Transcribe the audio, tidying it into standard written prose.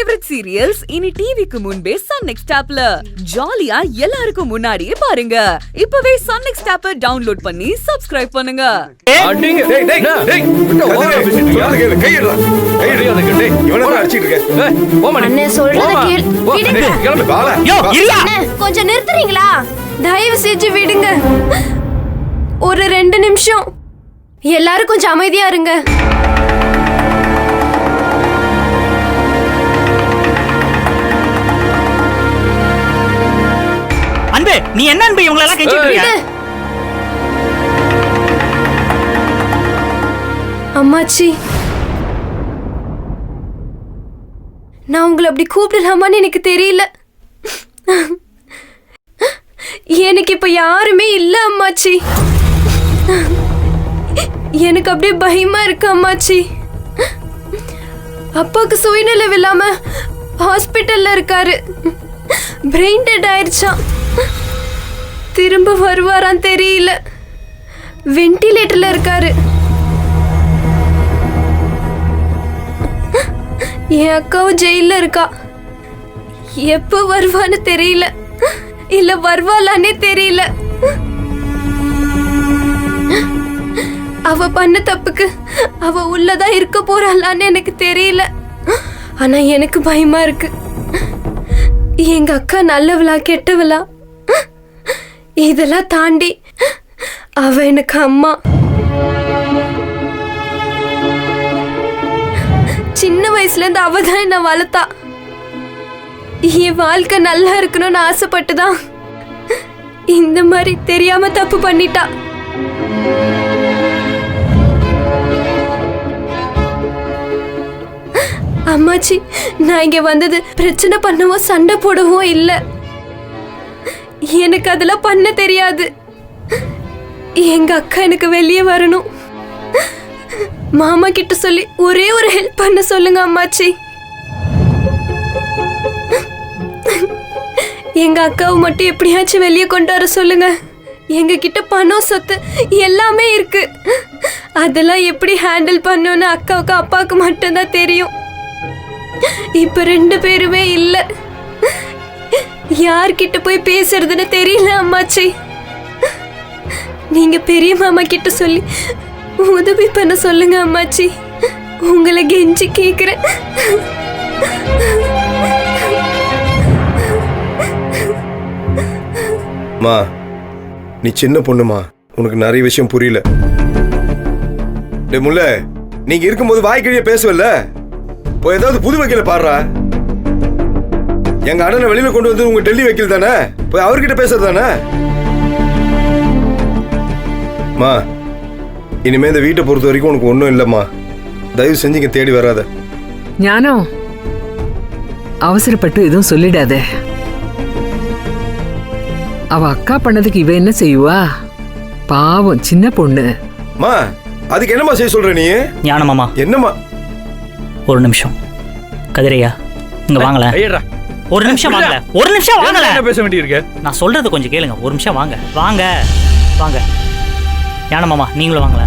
Favourite serials இனி டிவிக்கு முன்பே சன் நெக்ஸ்ட் ஆப்ல ஜாலியா எல்லாருக்கும் முன்னாடியே பாருங்க. இப்பவே சன் நெக்ஸ்ட் ஆப்பை டவுன்லோட் பண்ணி சப்ஸ்கிரைப் பண்ணுங்க. கொஞ்சம் நிறுத்துறீங்களா? தயவு செஞ்சு விடுங்க. ஒரு 2 நிமிஷம் எல்லாரும் கொஞ்சம் அமைதியா இருங்க. அன்பே, நீ என்ன அன்பே இவங்கள எல்லாம் கெஞ்சிட்டு இருக்க? அம்மாச்சி, நான் உங்களை அப்படி கூப்பிடலாமான்னு எனக்கு தெரியல. எனக்கு இப்ப யாருமே இல்ல அம்மாச்சி. எனக்கு அப்படியே பயமா இருக்கு அம்மாச்சி. அப்பாவுக்கு சுயநலம் இல்லாம ஹாஸ்பிட்டல்ல இருக்காரு. பிரெயின் டெட் ஆயிடுச்சான். திரும்ப வருவாரான்னு தெரியல. வென்டிலேட்டர்ல இருக்காரு. என் அக்காவும் ஜெயில இருக்கா. எப்ப வருவான்னு தெரியல, இல்ல வருவாளானே தெரியல. அவ பண்ண தப்புக்கு அவ உள்ளதான் இருக்க போறாளான்னு எனக்கு தெரியல. ஆனா எனக்கு பயமா இருக்கு. எங்க அக்கா நல்லவளா கெட்டவளா இதெல்லாம் தாண்டி அவ எனக்கு அம்மா. சின்ன வயசுல இருந்து அவதான் என்ன வளர்த்தா. என் வாழ்க்கை நல்லா இருக்கணும்னு ஆசைப்பட்டுதான் இந்த மாதிரி தெரியாம தப்பு பண்ணிட்டா. அம்மாச்சி, நான் இங்க வந்தது பிரச்சனை பண்ணவோ சண்டை போடவோ இல்ல. எனக்கு அதெல்லாம் பண்ண தெரியாது. எங்க அக்கா எனக்கு வெளியே வரணும். மாமா கிட்ட சொல்லி ஒரே ஒரு ஹெல்ப் பண்ண சொல்லுங்க அம்மாச்சி. எங்க அக்காவை மட்டும் எப்படியாச்சும் வெளியே கொண்டு வர சொல்லுங்க. எங்க கிட்ட பணம் சொத்து எல்லாமே இருக்கு. அதெல்லாம் எப்படி ஹேண்டில் பண்ணணும்னு அக்காவுக்கு அப்பாவுக்கு மட்டும்தான் தெரியும். இப்ப 2 பேருமே இல்ல. யார்கிட்ட போய் பேசுறதுன்னு தெரியல அம்மாச்சி. நீங்க பெரிய மாமா கிட்ட சொல்லி உதவி பண்ண சொல்லுங்க அம்மாச்சி. உங்களை கெஞ்சி கேக்குறேன். மா, நீ சின்ன பொண்ணுமா, உனக்கு நிறைய விஷயம் புரியல. முல்ல, நீங்க இருக்கும்போது வாய்க்கிழிய பேசுவல்ல, போய் ஏதாவது புது வக்கீல பாடுறா. எங்க அண்ணனை வெளியில கொண்டு வந்து உங்க டெல்லி வக்கீல் தானே, போய் அவர்கிட்ட பேசுறது தானே. மா, இனிமே இந்த வீட்டை பொறுத்த வரைக்கும் உனக்கு ஒன்றும் இல்லைம்மா. தயவு செஞ்சு இங்க தேடி வராத. ஞானம், அவசரப்பட்டு எதுவும் சொல்லிடாத. அவ அக்கா பண்ணதுக்கு இவ என்ன செய்வா? பாவம் சின்ன பொண்ணு. மா, அதுக்கு என்னம்மா செய்ய சொல்ற நீ? ஞானமாமா, என்னம்மா? ஒரு நிமிஷம். கதிரையா, இங்க வாங்கல. ஒரு நிமிஷம் வாங்கல. ஒரு நிமிஷம் வாங்கல. என்ன பேச வேண்டியிருக்கு? நான் சொல்றது கொஞ்சம் கேளுங்க. ஒரு நிமிஷம் வாங்க. வாங்க வாங்க. ஞானமாமா, நீங்களும் வாங்கல.